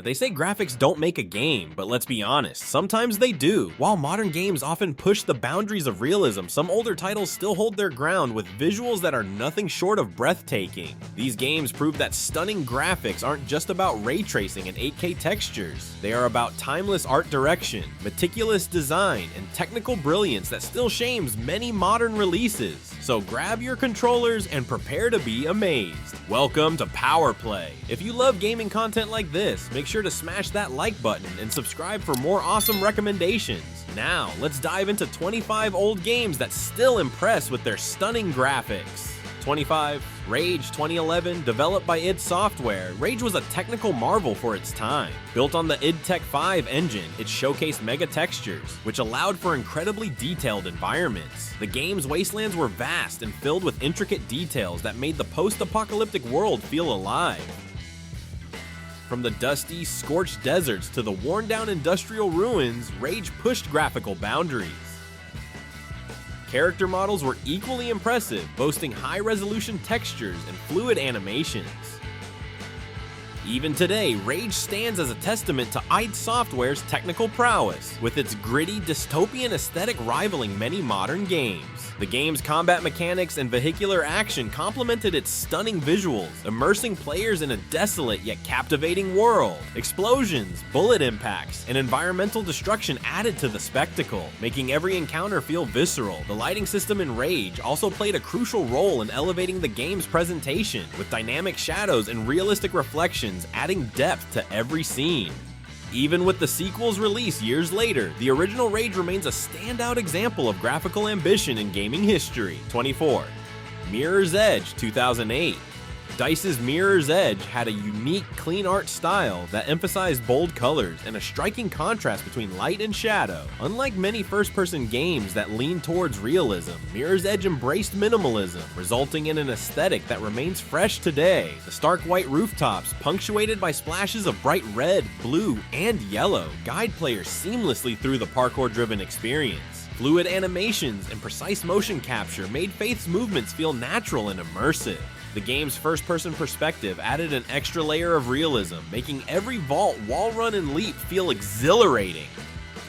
They say graphics don't make a game, but let's be honest, sometimes they do. While modern games often push the boundaries of realism, some older titles still hold their ground with visuals that are nothing short of breathtaking. These games prove that stunning graphics aren't just about ray tracing and 8K textures. They are about timeless art direction, meticulous design, and technical brilliance that still shames many modern releases. So grab your controllers and prepare to be amazed. Welcome to PowerPlay. If you love gaming content like this, make sure to smash that like button and subscribe for more awesome recommendations. Now, let's dive into 25 old games that still impress with their stunning graphics. 25. Rage 2011, developed by id Software. Rage was a technical marvel for its time. Built on the id Tech 5 engine, it showcased mega textures, which allowed for incredibly detailed environments. The game's wastelands were vast and filled with intricate details that made the post-apocalyptic world feel alive. From the dusty, scorched deserts to the worn-down industrial ruins, Rage pushed graphical boundaries. Character models were equally impressive, boasting high-resolution textures and fluid animations. Even today, Rage stands as a testament to id Software's technical prowess, with its gritty, dystopian aesthetic rivaling many modern games. The game's combat mechanics and vehicular action complemented its stunning visuals, immersing players in a desolate yet captivating world. Explosions, bullet impacts, and environmental destruction added to the spectacle, making every encounter feel visceral. The lighting system in Rage also played a crucial role in elevating the game's presentation, with dynamic shadows and realistic reflections adding depth to every scene. Even with the sequel's release years later, the original Rage remains a standout example of graphical ambition in gaming history. 24. Mirror's Edge 2008. DICE's Mirror's Edge had a unique, clean art style that emphasized bold colors and a striking contrast between light and shadow. Unlike many first-person games that lean towards realism, Mirror's Edge embraced minimalism, resulting in an aesthetic that remains fresh today. The stark white rooftops, punctuated by splashes of bright red, blue, and yellow, guide players seamlessly through the parkour-driven experience. Fluid animations and precise motion capture made Faith's movements feel natural and immersive. The game's first-person perspective added an extra layer of realism, making every vault, wall run, and leap feel exhilarating.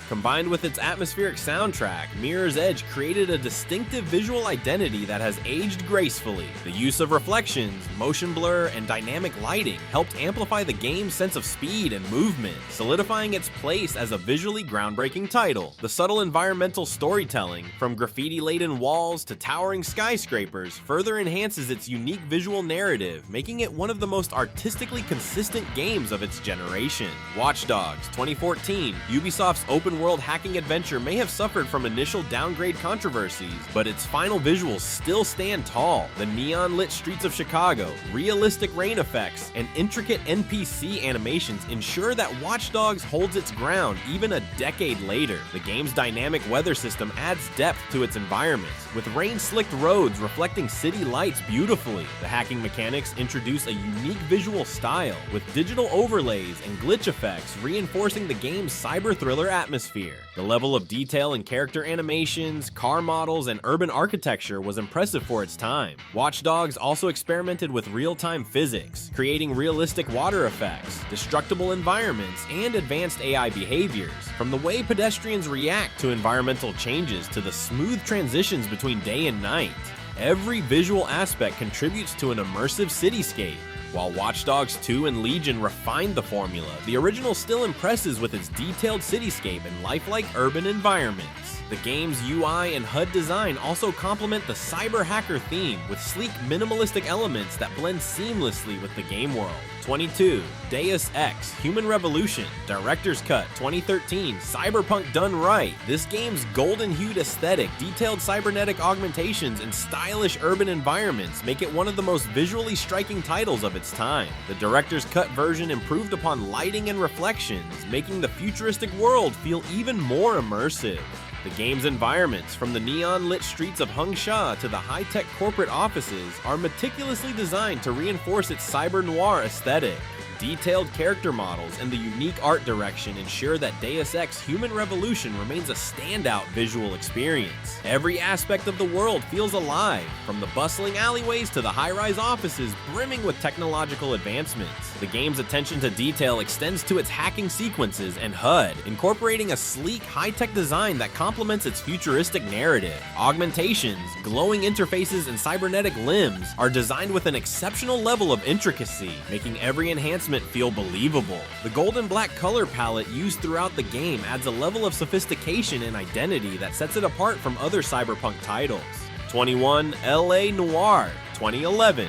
Combined with its atmospheric soundtrack, Mirror's Edge created a distinctive visual identity that has aged gracefully. The use of reflections, motion blur, and dynamic lighting helped amplify the game's sense of speed and movement, solidifying its place as a visually groundbreaking title. The subtle environmental storytelling, from graffiti-laden walls to towering skyscrapers, further enhances its unique visual narrative, making it one of the most artistically consistent games of its generation. Watch Dogs 2014, Ubisoft's open-world hacking adventure may have suffered from initial downgrade controversies, but its final visuals still stand tall. The neon-lit streets of Chicago, realistic rain effects, and intricate NPC animations ensure that Watch Dogs holds its ground even a decade later. The game's dynamic weather system adds depth to its environments, with rain-slicked roads reflecting city lights beautifully. The hacking mechanics introduce a unique visual style, with digital overlays and glitch effects reinforcing the game's cyber-thriller atmosphere. The level of detail in character animations, car models, and urban architecture was impressive for its time. Watch Dogs also experimented with real-time physics, creating realistic water effects, destructible environments, and advanced AI behaviors. From the way pedestrians react to environmental changes to the smooth transitions between day and night, every visual aspect contributes to an immersive cityscape. While Watch Dogs 2 and Legion refined the formula, the original still impresses with its detailed cityscape and lifelike urban environments. The game's UI and HUD design also complement the cyber hacker theme, with sleek, minimalistic elements that blend seamlessly with the game world. 22. Deus Ex Human Revolution Director's Cut 2013, Cyberpunk done right. This game's golden-hued aesthetic, detailed cybernetic augmentations, and stylish urban environments make it one of the most visually striking titles of its time. The Director's Cut version improved upon lighting and reflections, making the futuristic world feel even more immersive. The game's environments, from the neon-lit streets of Hungsha to the high-tech corporate offices, are meticulously designed to reinforce its cyber noir aesthetic. Detailed character models and the unique art direction ensure that Deus Ex Human Revolution remains a standout visual experience. Every aspect of the world feels alive, from the bustling alleyways to the high-rise offices brimming with technological advancements. The game's attention to detail extends to its hacking sequences and HUD, incorporating a sleek, high-tech design that complements its futuristic narrative. Augmentations, glowing interfaces, and cybernetic limbs are designed with an exceptional level of intricacy, making every enhancement feel believable. The gold and black color palette used throughout the game adds a level of sophistication and identity that sets it apart from other Cyberpunk titles. 21. LA Noire 2011.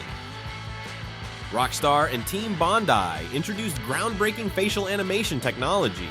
Rockstar and Team Bondi introduced groundbreaking facial animation technology,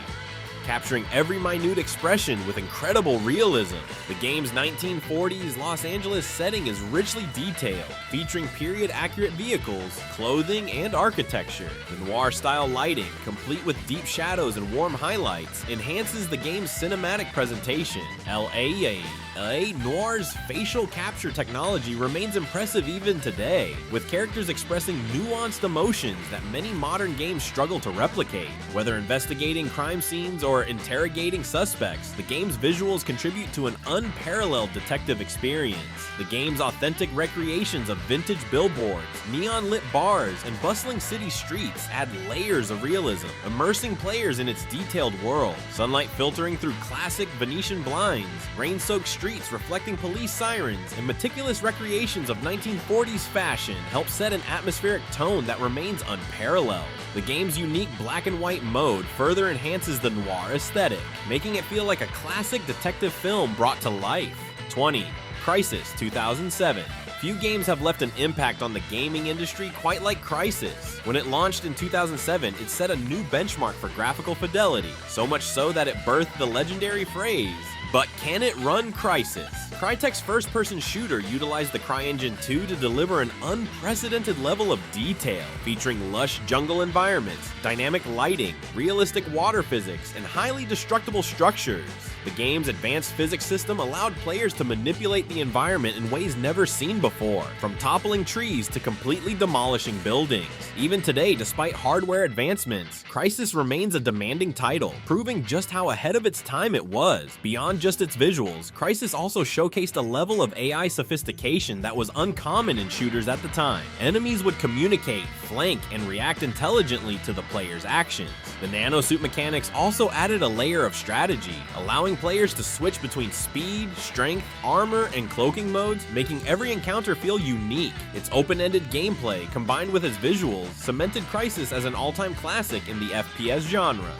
capturing every minute expression with incredible realism. The game's 1940s Los Angeles setting is richly detailed, featuring period-accurate vehicles, clothing, and architecture. The noir-style lighting, complete with deep shadows and warm highlights, enhances the game's cinematic presentation. LA Noire's facial capture technology remains impressive even today, with characters expressing nuanced emotions that many modern games struggle to replicate. Whether investigating crime scenes or interrogating suspects, the game's visuals contribute to an unparalleled detective experience. The game's authentic recreations of vintage billboards, neon-lit bars, and bustling city streets add layers of realism, immersing players in its detailed world. Sunlight filtering through classic Venetian blinds, rain-soaked streets reflecting police sirens, and meticulous recreations of 1940s fashion help set an atmospheric tone that remains unparalleled. The game's unique black and white mode further enhances the noir aesthetic, making it feel like a classic detective film brought to life. 20. Crysis 2007. Few games have left an impact on the gaming industry quite like Crysis. When it launched in 2007, it set a new benchmark for graphical fidelity, so much so that it birthed the legendary phrase, "But can it run Crysis?" Crytek's first-person shooter utilized the CryEngine 2 to deliver an unprecedented level of detail, featuring lush jungle environments, dynamic lighting, realistic water physics, and highly destructible structures. The game's advanced physics system allowed players to manipulate the environment in ways never seen before, from toppling trees to completely demolishing buildings. Even today, despite hardware advancements, Crysis remains a demanding title, proving just how ahead of its time it was. Beyond just its visuals, Crysis also showcased a level of AI sophistication that was uncommon in shooters at the time. Enemies would communicate, flank, and react intelligently to the player's actions. The nanosuit mechanics also added a layer of strategy, allowing players to switch between speed, strength, armor, and cloaking modes, making every encounter feel unique. Its open-ended gameplay, combined with its visuals, cemented Crysis as an all-time classic in the FPS genre.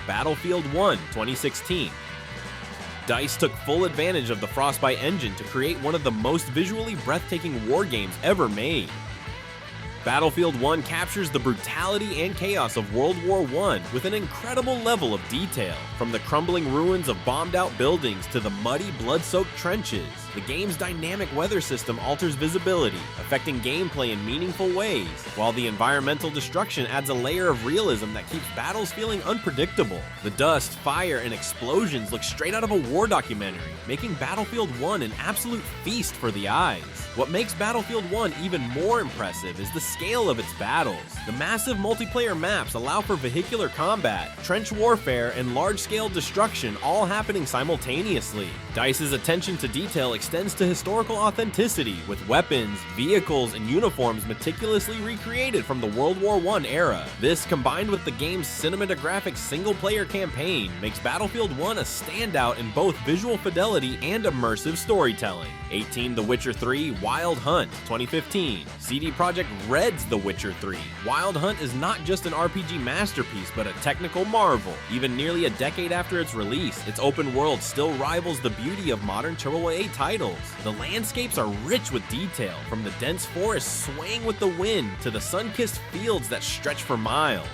Battlefield 1 2016. DICE took full advantage of the Frostbite engine to create one of the most visually breathtaking war games ever made. Battlefield 1 captures the brutality and chaos of World War I with an incredible level of detail. From the crumbling ruins of bombed-out buildings to the muddy, blood-soaked trenches, the game's dynamic weather system alters visibility, affecting gameplay in meaningful ways, while the environmental destruction adds a layer of realism that keeps battles feeling unpredictable. The dust, fire, and explosions look straight out of a war documentary, making Battlefield 1 an absolute feast for the eyes. What makes Battlefield 1 even more impressive is the scale of its battles. The massive multiplayer maps allow for vehicular combat, trench warfare, and large-scale destruction all happening simultaneously. DICE's attention to detail extends to historical authenticity, with weapons, vehicles, and uniforms meticulously recreated from the World War I era. This, combined with the game's cinematographic single-player campaign, makes Battlefield 1 a standout in both visual fidelity and immersive storytelling. 18. The Witcher 3 Wild Hunt 2015. CD Projekt Red's The Witcher 3. Wild Hunt is not just an RPG masterpiece, but a technical marvel. Even nearly a decade after its release, its open world still rivals the beauty of modern AAA titles. The landscapes are rich with detail, from the dense forest swaying with the wind to the sun-kissed fields that stretch for miles.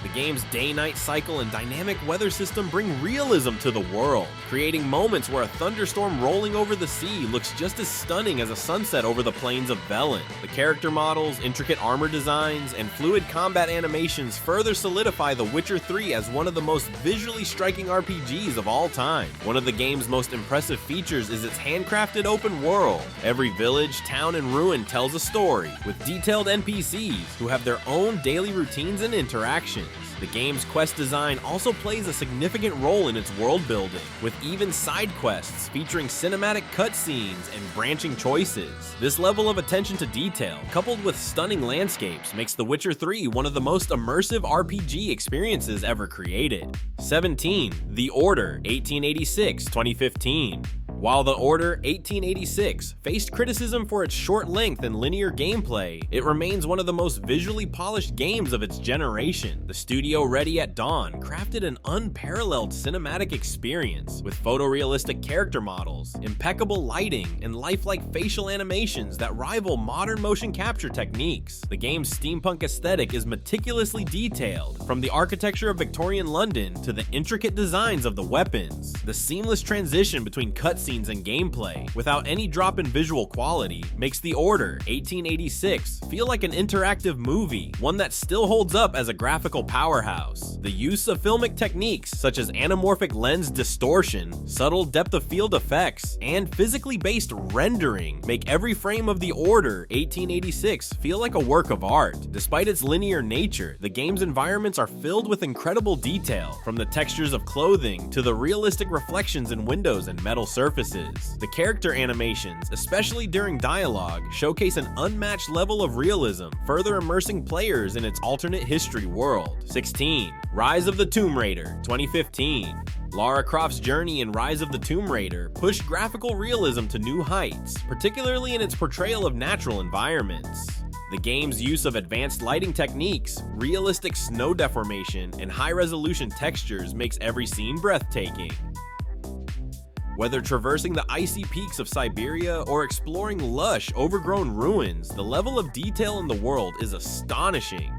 The game's day-night cycle and dynamic weather system bring realism to the world, creating moments where a thunderstorm rolling over the sea looks just as stunning as a sunset over the plains of Velen. The character models, intricate armor designs, and fluid combat animations further solidify The Witcher 3 as one of the most visually striking RPGs of all time. One of the game's most impressive features is its handcrafted open world. Every village, town, and ruin tells a story, with detailed NPCs who have their own daily routines and interactions. The game's quest design also plays a significant role in its world building, with even side quests featuring cinematic cutscenes and branching choices. This level of attention to detail, coupled with stunning landscapes, makes The Witcher 3 one of the most immersive RPG experiences ever created. 17. The Order 1886-2015. While The Order 1886 faced criticism for its short length and linear gameplay, it remains one of the most visually polished games of its generation. The studio Ready at Dawn crafted an unparalleled cinematic experience with photorealistic character models, impeccable lighting, and lifelike facial animations that rival modern motion capture techniques. The game's steampunk aesthetic is meticulously detailed, from the architecture of Victorian London to the intricate designs of the weapons. The seamless transition between cutscenes and gameplay, without any drop in visual quality, makes The Order 1886 feel like an interactive movie, one that still holds up as a graphical powerhouse. The use of filmic techniques such as anamorphic lens distortion, subtle depth of field effects, and physically based rendering make every frame of The Order 1886 feel like a work of art. Despite its linear nature, the game's environments are filled with incredible detail, from the textures of clothing to the realistic reflections in windows and metal surfaces. The character animations, especially during dialogue, showcase an unmatched level of realism, further immersing players in its alternate history world. 16. Rise of the Tomb Raider 2015. Lara Croft's journey in Rise of the Tomb Raider pushed graphical realism to new heights, particularly in its portrayal of natural environments. The game's use of advanced lighting techniques, realistic snow deformation, and high-resolution textures makes every scene breathtaking. Whether traversing the icy peaks of Siberia or exploring lush, overgrown ruins, the level of detail in the world is astonishing.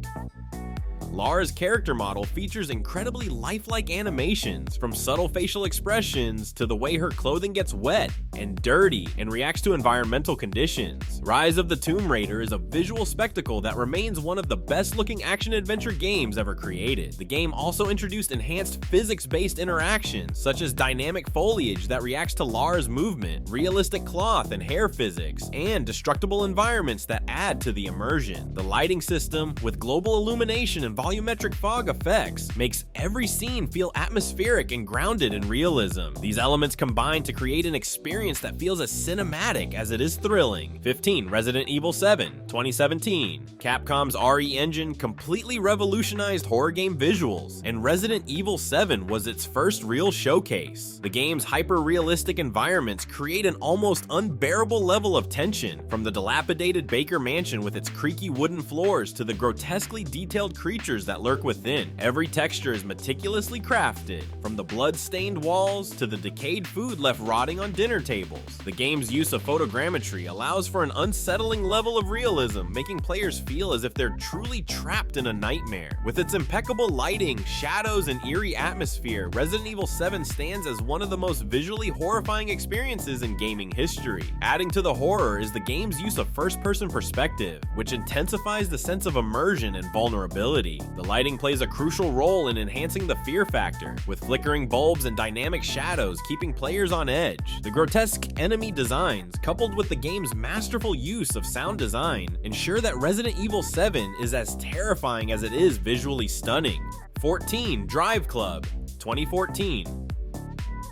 Lara's character model features incredibly lifelike animations, from subtle facial expressions to the way her clothing gets wet and dirty and reacts to environmental conditions. Rise of the Tomb Raider is a visual spectacle that remains one of the best-looking action-adventure games ever created. The game also introduced enhanced physics-based interactions, such as dynamic foliage that reacts to Lara's movement, realistic cloth and hair physics, and destructible environments that add to the immersion. The lighting system, with global illumination and volumetric fog effects, makes every scene feel atmospheric and grounded in realism. These elements combine to create an experience that feels as cinematic as it is thrilling. 15. Resident Evil 7 2017. Capcom's RE engine completely revolutionized horror game visuals, and Resident Evil 7 was its first real showcase. The game's hyper-realistic environments create an almost unbearable level of tension, from the dilapidated Baker Mansion with its creaky wooden floors to the grotesquely detailed creatures that lurk within. Every texture is meticulously crafted, from the blood-stained walls to the decayed food left rotting on dinner tables. The game's use of photogrammetry allows for an unsettling level of realism, making players feel as if they're truly trapped in a nightmare. With its impeccable lighting, shadows, and eerie atmosphere, Resident Evil 7 stands as one of the most visually horrifying experiences in gaming history. Adding to the horror is the game's use of first-person perspective, which intensifies the sense of immersion and vulnerability. The lighting plays a crucial role in enhancing the fear factor, with flickering bulbs and dynamic shadows keeping players on edge. The grotesque enemy designs, coupled with the game's masterful use of sound design, ensure that Resident Evil 7 is as terrifying as it is visually stunning. 14. Driveclub 2014.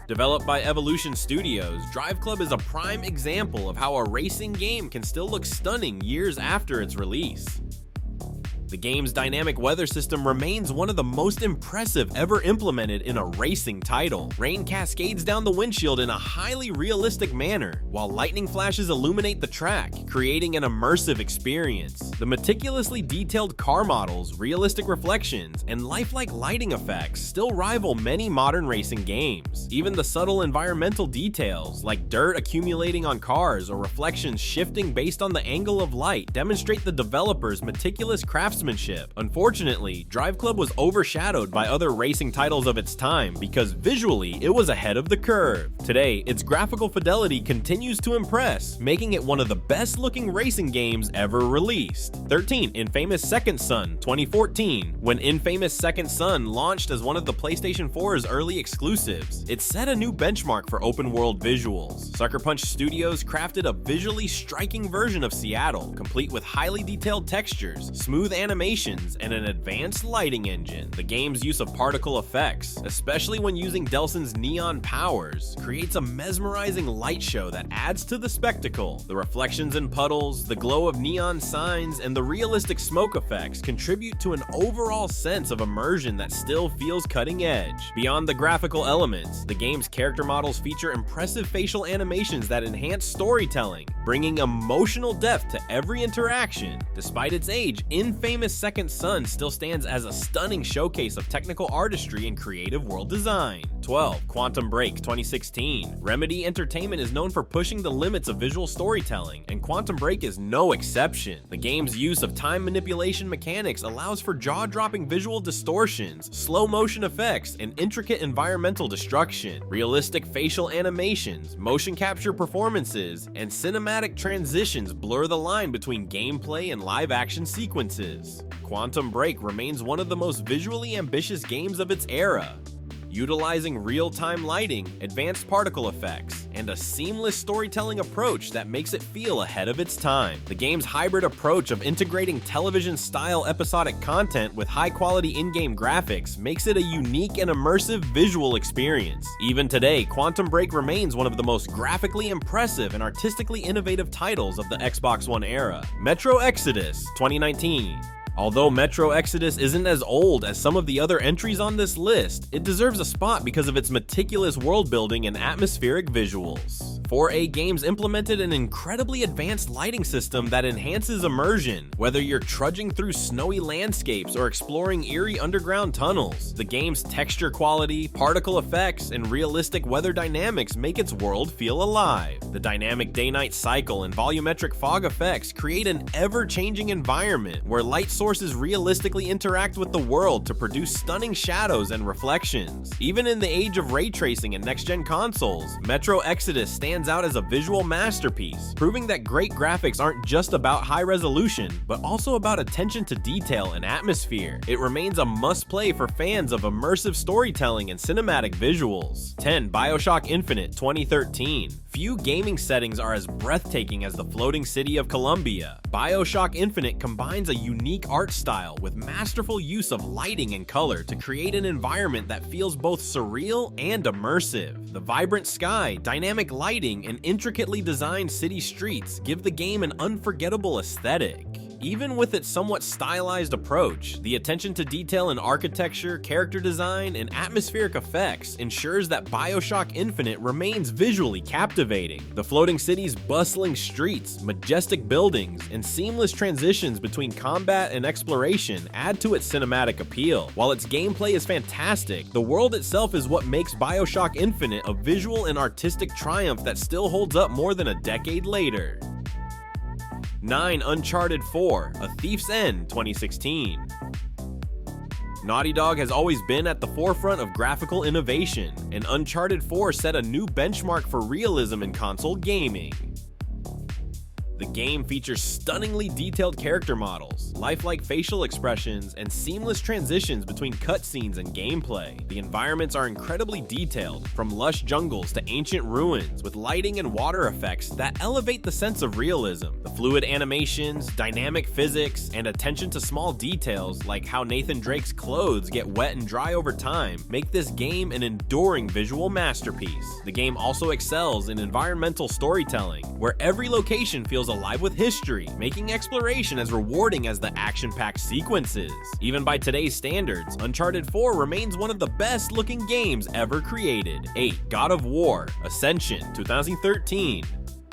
Developed by Evolution Studios, Driveclub is a prime example of how a racing game can still look stunning years after its release. The game's dynamic weather system remains one of the most impressive ever implemented in a racing title. Rain cascades down the windshield in a highly realistic manner, while lightning flashes illuminate the track, creating an immersive experience. The meticulously detailed car models, realistic reflections, and lifelike lighting effects still rival many modern racing games. Even the subtle environmental details, like dirt accumulating on cars or reflections shifting based on the angle of light, demonstrate the developer's meticulous craftsmanship craftsmanship. Unfortunately, Driveclub was overshadowed by other racing titles of its time because visually it was ahead of the curve. Today, its graphical fidelity continues to impress, making it one of the best looking racing games ever released. 13. Infamous Second Son 2014. When Infamous Second Son launched as one of the PlayStation 4's early exclusives, it set a new benchmark for open world visuals. Sucker Punch Studios crafted a visually striking version of Seattle, complete with highly detailed textures, smooth animations, and an advanced lighting engine. The game's use of particle effects, especially when using Delson's neon powers, creates a mesmerizing light show that adds to the spectacle. The reflections in puddles, the glow of neon signs, and the realistic smoke effects contribute to an overall sense of immersion that still feels cutting edge. Beyond the graphical elements, the game's character models feature impressive facial animations that enhance storytelling, bringing emotional depth to every interaction. Despite its age, Infamous Second Son still stands as a stunning showcase of technical artistry and creative world design. 12. Quantum Break 2016. Remedy Entertainment is known for pushing the limits of visual storytelling, and Quantum Break is no exception. The game's use of time manipulation mechanics allows for jaw-dropping visual distortions, slow motion effects, and intricate environmental destruction. Realistic facial animations, motion capture performances, and cinematic transitions blur the line between gameplay and live-action sequences. Quantum Break remains one of the most visually ambitious games of its era, utilizing real-time lighting, advanced particle effects, and a seamless storytelling approach that makes it feel ahead of its time. The game's hybrid approach of integrating television-style episodic content with high-quality in-game graphics makes it a unique and immersive visual experience. Even today, Quantum Break remains one of the most graphically impressive and artistically innovative titles of the Xbox One era. Metro Exodus 2019. Although Metro Exodus isn't as old as some of the other entries on this list, it deserves a spot because of its meticulous world building and atmospheric visuals. 4A Games implemented an incredibly advanced lighting system that enhances immersion, whether you're trudging through snowy landscapes or exploring eerie underground tunnels. The game's texture quality, particle effects, and realistic weather dynamics make its world feel alive. The dynamic day-night cycle and volumetric fog effects create an ever-changing environment where light sources realistically interact with the world to produce stunning shadows and reflections. Even in the age of ray tracing and next-gen consoles, Metro Exodus stands out as a visual masterpiece, proving that great graphics aren't just about high resolution, but also about attention to detail and atmosphere. It remains a must-play for fans of immersive storytelling and cinematic visuals. 10. BioShock Infinite 2013. Few gaming settings are as breathtaking as the floating city of Columbia. BioShock Infinite combines a unique art style with masterful use of lighting and color to create an environment that feels both surreal and immersive. The vibrant sky, dynamic lighting, and intricately designed city streets give the game an unforgettable aesthetic. Even with its somewhat stylized approach, the attention to detail in architecture, character design, and atmospheric effects ensures that BioShock Infinite remains visually captivating. The floating city's bustling streets, majestic buildings, and seamless transitions between combat and exploration add to its cinematic appeal. While its gameplay is fantastic, the world itself is what makes BioShock Infinite a visual and artistic triumph that still holds up more than a decade later. 9. Uncharted 4: A Thief's End 2016. Naughty Dog has always been at the forefront of graphical innovation, and Uncharted 4 set a new benchmark for realism in console gaming. The game features stunningly detailed character models, lifelike facial expressions, and seamless transitions between cutscenes and gameplay. The environments are incredibly detailed, from lush jungles to ancient ruins, with lighting and water effects that elevate the sense of realism. The fluid animations, dynamic physics, and attention to small details like how Nathan Drake's clothes get wet and dry over time make this game an enduring visual masterpiece. The game also excels in environmental storytelling, where every location feels alive with history, making exploration as rewarding as the action-packed sequences. Even by today's standards, Uncharted 4 remains one of the best-looking games ever created. 8. God of War: Ascension 2013.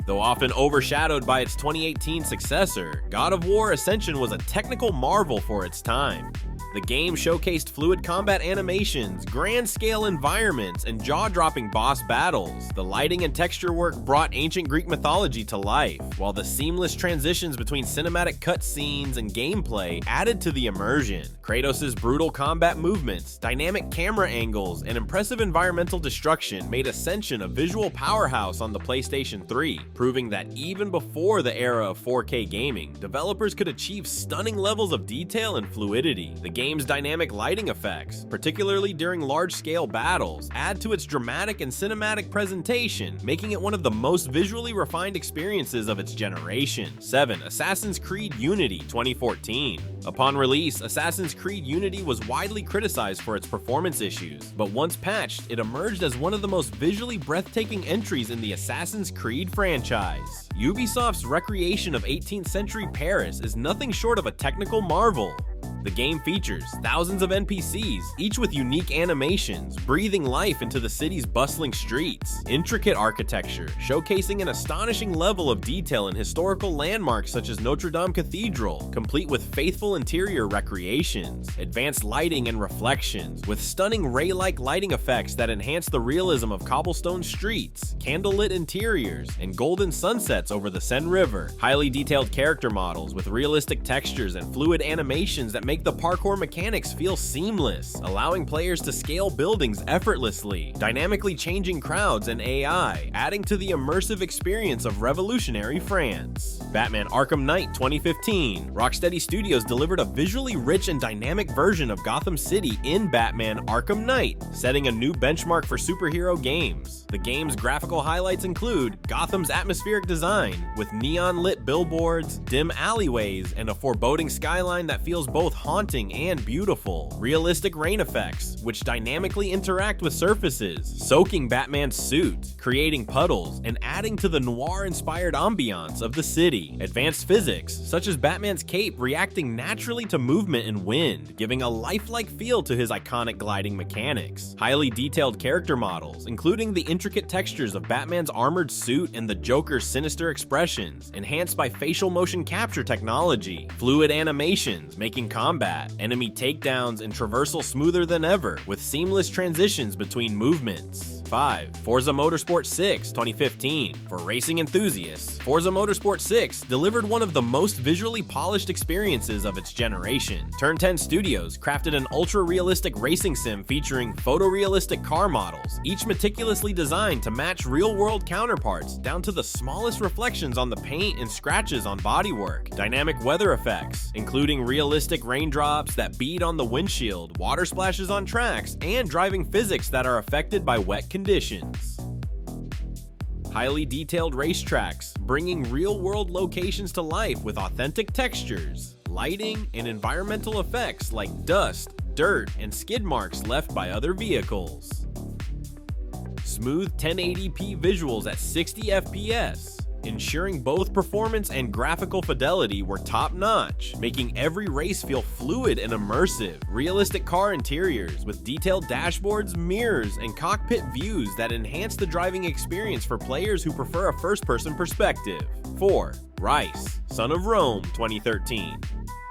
Though often overshadowed by its 2018 successor, God of War Ascension was a technical marvel for its time. The game showcased fluid combat animations, grand-scale environments, and jaw-dropping boss battles. The lighting and texture work brought ancient Greek mythology to life, while the seamless transitions between cinematic cutscenes and gameplay added to the immersion. Kratos' brutal combat movements, dynamic camera angles, and impressive environmental destruction made Ascension a visual powerhouse on the PlayStation 3, proving that even before the era of 4K gaming, developers could achieve stunning levels of detail and fluidity. The game's dynamic lighting effects, particularly during large-scale battles, add to its dramatic and cinematic presentation, making it one of the most visually refined experiences of its generation. 7. Assassin's Creed Unity 2014. Upon release, Assassin's Creed Unity was widely criticized for its performance issues, but once patched, it emerged as one of the most visually breathtaking entries in the Assassin's Creed franchise. Ubisoft's recreation of 18th century Paris is nothing short of a technical marvel. The game features thousands of NPCs, each with unique animations, breathing life into the city's bustling streets. Intricate architecture, showcasing an astonishing level of detail in historical landmarks such as Notre Dame Cathedral, complete with faithful interior recreations. Advanced lighting and reflections, with stunning ray-like lighting effects that enhance the realism of cobblestone streets, candlelit interiors, and golden sunsets over the Seine River. Highly detailed character models with realistic textures and fluid animations that make the parkour mechanics feel seamless, allowing players to scale buildings effortlessly. Dynamically changing crowds and AI, adding to the immersive experience of revolutionary France. Batman Arkham Knight 2015. Rocksteady Studios delivered a visually rich and dynamic version of Gotham City in Batman Arkham Knight, setting a new benchmark for superhero games. The game's graphical highlights include Gotham's atmospheric design, with neon-lit billboards, dim alleyways, and a foreboding skyline that feels both haunting and beautiful. Realistic rain effects, which dynamically interact with surfaces, soaking Batman's suit, creating puddles, and adding to the noir-inspired ambiance of the city. Advanced physics, such as Batman's cape reacting naturally to movement and wind, giving a lifelike feel to his iconic gliding mechanics. Highly detailed character models, including the intricate textures of Batman's armored suit and the Joker's sinister expressions, enhanced by facial motion capture technology. Fluid animations, making combat, enemy takedowns, and traversal smoother than ever, with seamless transitions between movements. 5. Forza Motorsport 6 2015. For racing enthusiasts, Forza Motorsport 6 delivered one of the most visually polished experiences of its generation. Turn 10 Studios crafted an ultra-realistic racing sim featuring photorealistic car models, each meticulously designed to match real-world counterparts down to the smallest reflections on the paint and scratches on bodywork. Dynamic weather effects, including realistic raindrops that bead on the windshield, water splashes on tracks, and driving physics that are affected by wet conditions. Highly detailed racetracks, bringing real-world locations to life with authentic textures, lighting, and environmental effects like dust, dirt, and skid marks left by other vehicles. Smooth 1080p visuals at 60 FPS, ensuring both performance and graphical fidelity were top-notch, making every race feel fluid and immersive. Realistic car interiors with detailed dashboards, mirrors, and cockpit views that enhance the driving experience for players who prefer a first-person perspective. 4. Ryse, Son of Rome 2013.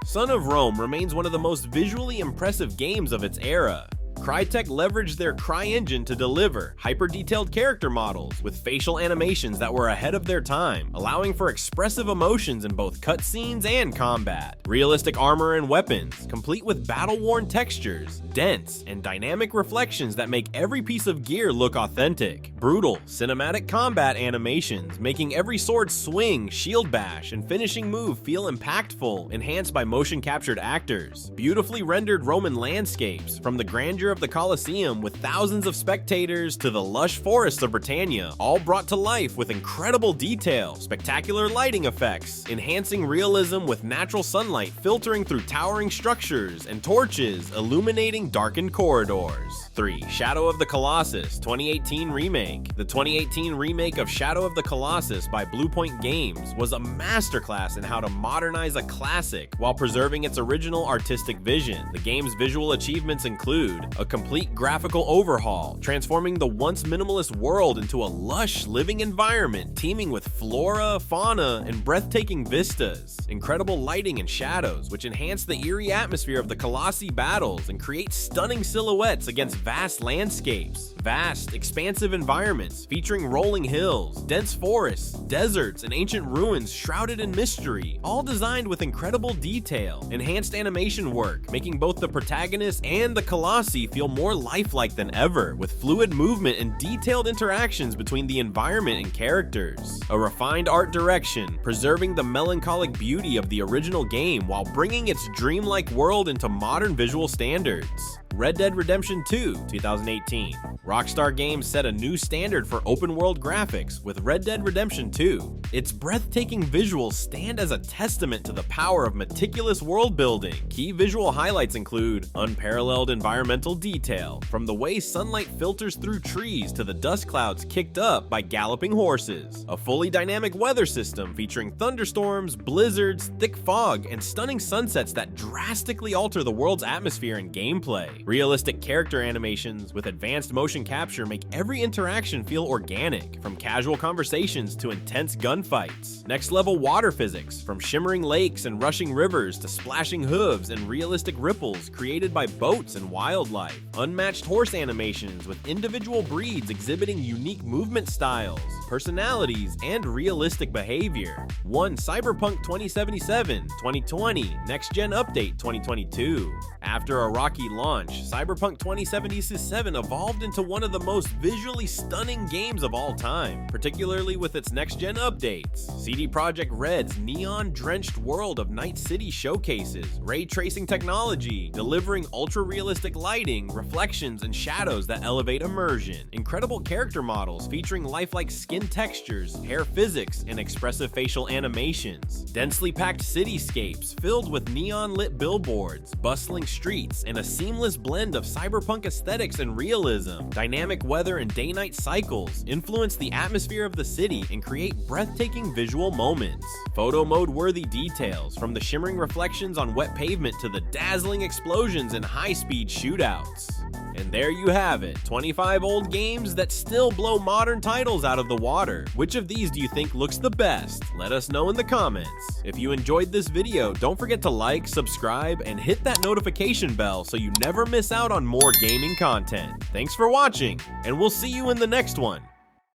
Son of Rome remains one of the most visually impressive games of its era. Crytek leveraged their CryEngine to deliver hyper-detailed character models with facial animations that were ahead of their time, allowing for expressive emotions in both cutscenes and combat. Realistic armor and weapons, complete with battle-worn textures, dense, and dynamic reflections that make every piece of gear look authentic. Brutal, cinematic combat animations, making every sword swing, shield bash, and finishing move feel impactful, enhanced by motion-captured actors. Beautifully rendered Roman landscapes, from the grandeur of the Colosseum with thousands of spectators to the lush forests of Britannia, all brought to life with incredible detail, spectacular lighting effects, enhancing realism with natural sunlight filtering through towering structures and torches illuminating darkened corridors. 3. Shadow of the Colossus 2018 Remake. The 2018 remake of Shadow of the Colossus by Bluepoint Games was a masterclass in how to modernize a classic while preserving its original artistic vision. The game's visual achievements include A complete graphical overhaul, transforming the once minimalist world into a lush, living environment teeming with flora, fauna, and breathtaking vistas. Incredible lighting and shadows, which enhance the eerie atmosphere of the Colossi battles and create stunning silhouettes against vast landscapes. Vast, expansive environments featuring rolling hills, dense forests, deserts, and ancient ruins shrouded in mystery, all designed with incredible detail. Enhanced animation work, making both the protagonist and the Colossi feel more lifelike than ever, with fluid movement and detailed interactions between the environment and characters. A refined art direction, preserving the melancholic beauty of the original game while bringing its dreamlike world into modern visual standards. Red Dead Redemption 2, 2018. Rockstar Games set a new standard for open-world graphics with Red Dead Redemption 2. Its breathtaking visuals stand as a testament to the power of meticulous world building. Key visual highlights include unparalleled environmental detail, from the way sunlight filters through trees to the dust clouds kicked up by galloping horses. A fully dynamic weather system featuring thunderstorms, blizzards, thick fog, and stunning sunsets that drastically alter the world's atmosphere and gameplay. Realistic character animations with advanced motion capture make every interaction feel organic, from casual conversations to intense gunfights. Next-level water physics, from shimmering lakes and rushing rivers to splashing hooves and realistic ripples created by boats and wildlife. Unmatched horse animations with individual breeds exhibiting unique movement styles, personalities, and realistic behavior. One Cyberpunk 2077, 2020, Next-Gen Update 2022. After a rocky launch, Cyberpunk 2077 evolved into one of the most visually stunning games of all time, particularly with its next-gen updates. CD Projekt Red's neon-drenched world of Night City showcases ray tracing technology, delivering ultra-realistic lighting, reflections, and shadows that elevate immersion. Incredible character models featuring lifelike skin textures, hair physics, and expressive facial animations. Densely packed cityscapes filled with neon-lit billboards, bustling streets, and a seamless blend of cyberpunk aesthetics and realism. Dynamic weather and day-night cycles influence the atmosphere of the city and create breathtaking visual moments. Photo mode-worthy details, from the shimmering reflections on wet pavement to the dazzling explosions and high-speed shootouts. And there you have it, 25 old games that still blow modern titles out of the water. Which of these do you think looks the best? Let us know in the comments. If you enjoyed this video, don't forget to like, subscribe, and hit that notification bell so you never miss out on more gaming content. Thanks for watching, and we'll see you in the next one.